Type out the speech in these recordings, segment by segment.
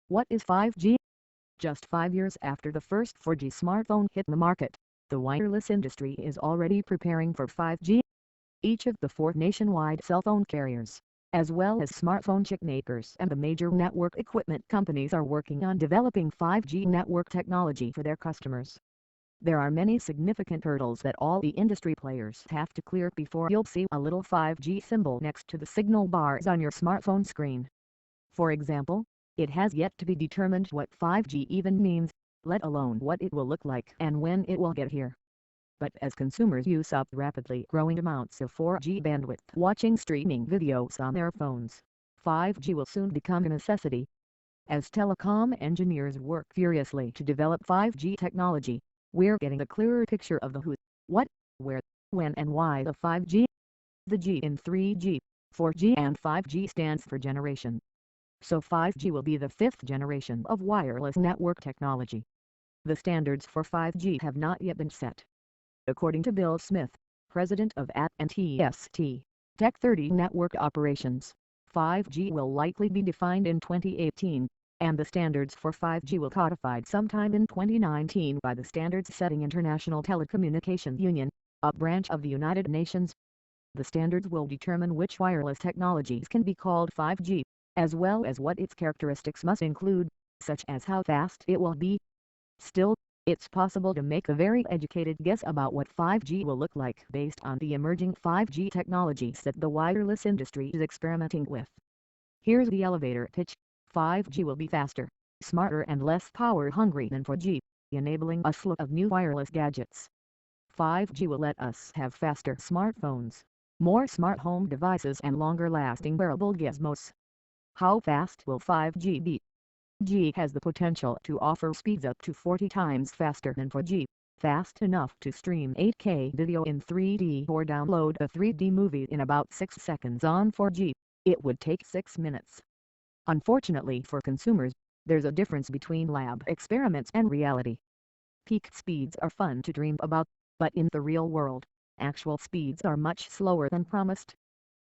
What is 5G? Just 5 years after the first 4G smartphone hit the market, the wireless industry is already preparing for 5G. Each of the 4 nationwide cell phone carriers, as well as smartphone chip makers and the major network equipment companies are working on developing 5G network technology for their customers. There are many significant hurdles that all the industry players have to clear before you'll see a little 5G symbol next to the signal bars on your smartphone screen. For example, it has yet to be determined what 5G even means, let alone what it will look like and when it will get here. But as consumers use up rapidly growing amounts of 4G bandwidth watching streaming videos on their phones, 5G will soon become a necessity. As telecom engineers work furiously to develop 5G technology, we're getting a clearer picture of the who, what, where, when and why of 5G. The G in 3G, 4G and 5G stands for generation. So 5G will be the 5th generation of wireless network technology. The standards for 5G have not yet been set. According to Bill Smith, president of AT&T Tech30 Network Operations, 5G will likely be defined in 2018, and the standards for 5G will codified sometime in 2019 by the Standards-Setting International Telecommunications Union, a branch of the United Nations. The standards will determine which wireless technologies can be called 5G, as well as what its characteristics must include, such as how fast it will be. Still, it's possible to make a very educated guess about what 5G will look like based on the emerging 5G technologies that the wireless industry is experimenting with. Here's the elevator pitch. 5G will be faster, smarter and less power-hungry than 4G, enabling a slew of new wireless gadgets. 5G will let us have faster smartphones, more smart home devices and longer-lasting wearable gizmos. How fast will 5G be? G has the potential to offer speeds up to 40 times faster than 4G, fast enough to stream 8K video in 3D or download a 3D movie in about 6 seconds. On 4G, it would take 6 minutes. Unfortunately for consumers, there's a difference between lab experiments and reality. Peak speeds are fun to dream about, but in the real world, actual speeds are much slower than promised.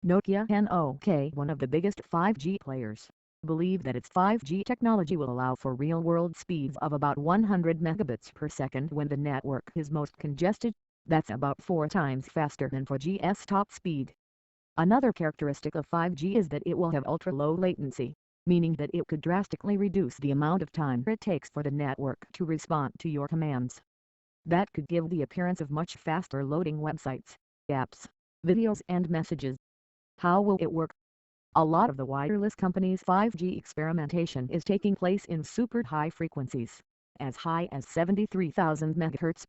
Nokia and OK, one of the biggest 5G players, believe that its 5G technology will allow for real-world speeds of about 100 megabits per second when the network is most congested. That's about 4 times faster than 4G's top speed. Another characteristic of 5G is that it will have ultra-low latency, meaning that it could drastically reduce the amount of time it takes for the network to respond to your commands. That could give the appearance of much faster loading websites, apps, videos and messages. How will it work? A lot of the wireless companies' 5G experimentation is taking place in super high frequencies, as high as 73,000 MHz.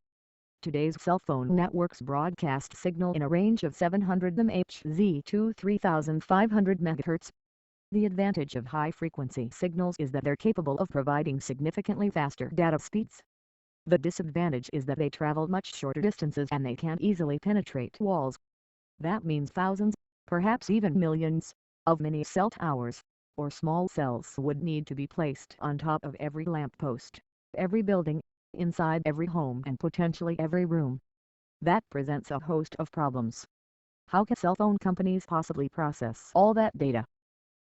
Today's cell phone networks broadcast signal in a range of 700 MHz to 3,500 MHz. The advantage of high-frequency signals is that they're capable of providing significantly faster data speeds. The disadvantage is that they travel much shorter distances and they can't easily penetrate walls. That means thousands, perhaps even millions, of mini cell towers, or small cells would need to be placed on top of every lamppost, every building, inside every home and potentially every room. That presents a host of problems. How can cell phone companies possibly process all that data?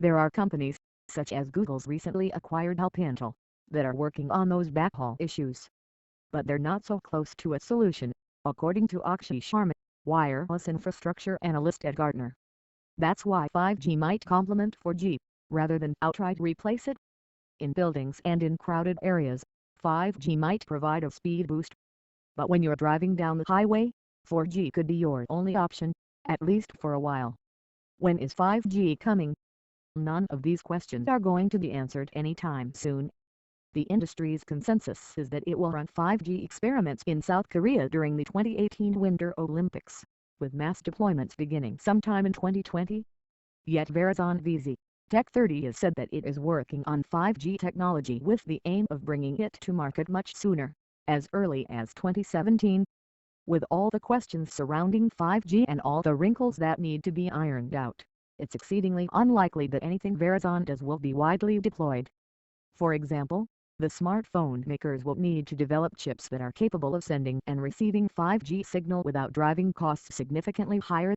There are companies, such as Google's recently acquired Alpintel, that are working on those backhaul issues. But they're not so close to a solution, according to Akshay Sharma, wireless infrastructure analyst at Gartner. That's why 5G might complement 4G, rather than outright replace it. In buildings and in crowded areas, 5G might provide a speed boost. But when you're driving down the highway, 4G could be your only option, at least for a while. When is 5G coming? None of these questions are going to be answered anytime soon. The industry's consensus is that it will run 5G experiments in South Korea during the 2018 Winter Olympics, with mass deployments beginning sometime in 2020. Yet Verizon VZ Tech30 has said that it is working on 5G technology with the aim of bringing it to market much sooner, as early as 2017. With all the questions surrounding 5G and all the wrinkles that need to be ironed out, it's exceedingly unlikely that anything Verizon does will be widely deployed. For example, the smartphone makers will need to develop chips that are capable of sending and receiving 5G signal without driving costs significantly higher.